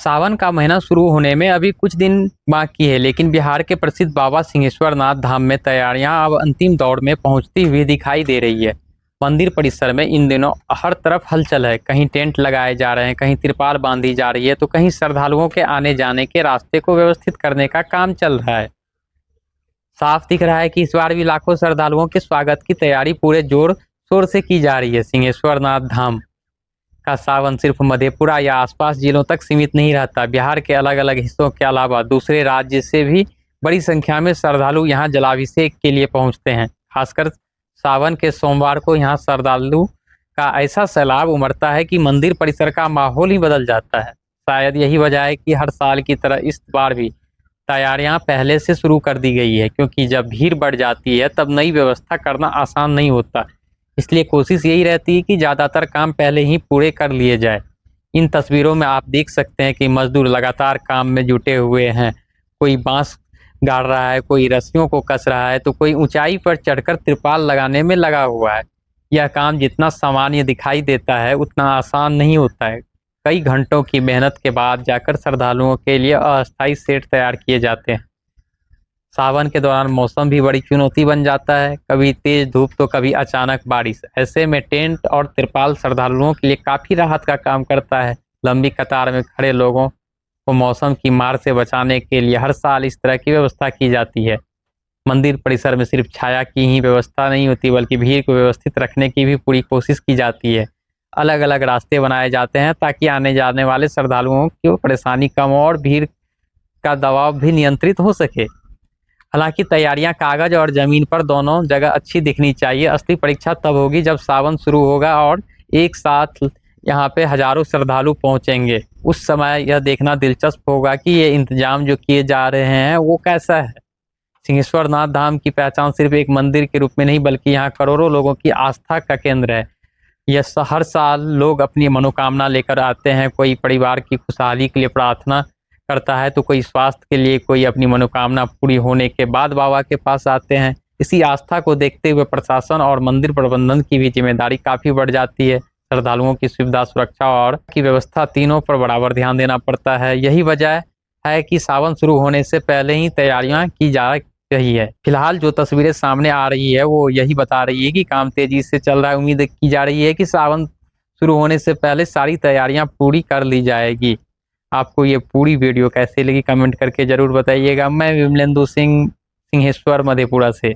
सावन का महीना शुरू होने में अभी कुछ दिन बाकी है, लेकिन बिहार के प्रसिद्ध बाबा सिंहेश्वर नाथ धाम में तैयारियां अब अंतिम दौर में पहुंचती हुई दिखाई दे रही है। मंदिर परिसर में इन दिनों हर तरफ हलचल है। कहीं टेंट लगाए जा रहे हैं, कहीं तिरपाल बांधी जा रही है, तो कहीं श्रद्धालुओं के आने जाने के रास्ते को व्यवस्थित करने का काम चल रहा है। साफ दिख रहा है कि इस बार भी लाखों श्रद्धालुओं के स्वागत की तैयारी पूरे जोर शोर से की जा रही है। सिंहेश्वर नाथ धाम का सावन सिर्फ मधेपुरा या आसपास जिलों तक सीमित नहीं रहता। बिहार के अलग अलग हिस्सों के अलावा दूसरे राज्य से भी बड़ी संख्या में श्रद्धालु यहाँ जलाभिषेक के लिए पहुँचते हैं। खासकर सावन के सोमवार को यहाँ श्रद्धालु का ऐसा सैलाब उमड़ता है कि मंदिर परिसर का माहौल ही बदल जाता है। शायद यही वजह है कि हर साल की तरह इस बार भी तैयारियां पहले से शुरू कर दी गई है, क्योंकि जब भीड़ बढ़ जाती है तब नई व्यवस्था करना आसान नहीं होता। इसलिए कोशिश यही रहती है कि ज़्यादातर काम पहले ही पूरे कर लिए जाए। इन तस्वीरों में आप देख सकते हैं कि मजदूर लगातार काम में जुटे हुए हैं। कोई बांस गाड़ रहा है, कोई रस्सियों को कस रहा है, तो कोई ऊंचाई पर चढ़कर तिरपाल लगाने में लगा हुआ है। यह काम जितना सामान्य दिखाई देता है उतना आसान नहीं होता है। कई घंटों की मेहनत के बाद जाकर श्रद्धालुओं के लिए अस्थायी सेट तैयार किए जाते हैं। सावन के दौरान मौसम भी बड़ी चुनौती बन जाता है, कभी तेज धूप तो कभी अचानक बारिश। ऐसे में टेंट और तिरपाल श्रद्धालुओं के लिए काफ़ी राहत का काम करता है। लंबी कतार में खड़े लोगों को मौसम की मार से बचाने के लिए हर साल इस तरह की व्यवस्था की जाती है। मंदिर परिसर में सिर्फ छाया की ही व्यवस्था नहीं होती, बल्कि भीड़ को व्यवस्थित रखने की भी पूरी कोशिश की जाती है। अलग अलग रास्ते बनाए जाते हैं ताकि आने जाने वाले श्रद्धालुओं की परेशानी कम हो और भीड़ का दबाव भी नियंत्रित हो सके। हालांकि तैयारियां कागज और जमीन पर दोनों जगह अच्छी दिखनी चाहिए। असली परीक्षा तब होगी जब सावन शुरू होगा और एक साथ यहाँ पे हजारों श्रद्धालु पहुँचेंगे। उस समय यह देखना दिलचस्प होगा कि ये इंतजाम जो किए जा रहे हैं वो कैसा है। सिंहेश्वर नाथ धाम की पहचान सिर्फ एक मंदिर के रूप में नहीं, बल्कि यहाँ करोड़ों लोगों की आस्था का केंद्र है। यह हर साल लोग अपनी मनोकामना लेकर आते हैं। कोई परिवार की खुशहाली के लिए प्रार्थना करता है, तो कोई स्वास्थ्य के लिए, कोई अपनी मनोकामना पूरी होने के बाद बाबा के पास आते हैं। इसी आस्था को देखते हुए प्रशासन और मंदिर प्रबंधन की भी जिम्मेदारी काफ़ी बढ़ जाती है। श्रद्धालुओं की सुविधा, सुरक्षा और की व्यवस्था तीनों पर बराबर ध्यान देना पड़ता है। यही वजह है कि सावन शुरू होने से पहले ही तैयारियां की जा रही है। फिलहाल जो तस्वीरें सामने आ रही है वो यही बता रही है कि काम तेजी से चल रहा है। उम्मीद की जा रही है कि सावन शुरू होने से पहले सारी तैयारियां पूरी कर ली जाएगी। आपको ये पूरी वीडियो कैसे लगी कमेंट करके जरूर बताइएगा। मैं विमलेंदु सिंह, सिंहेश्वर मधेपुरा से।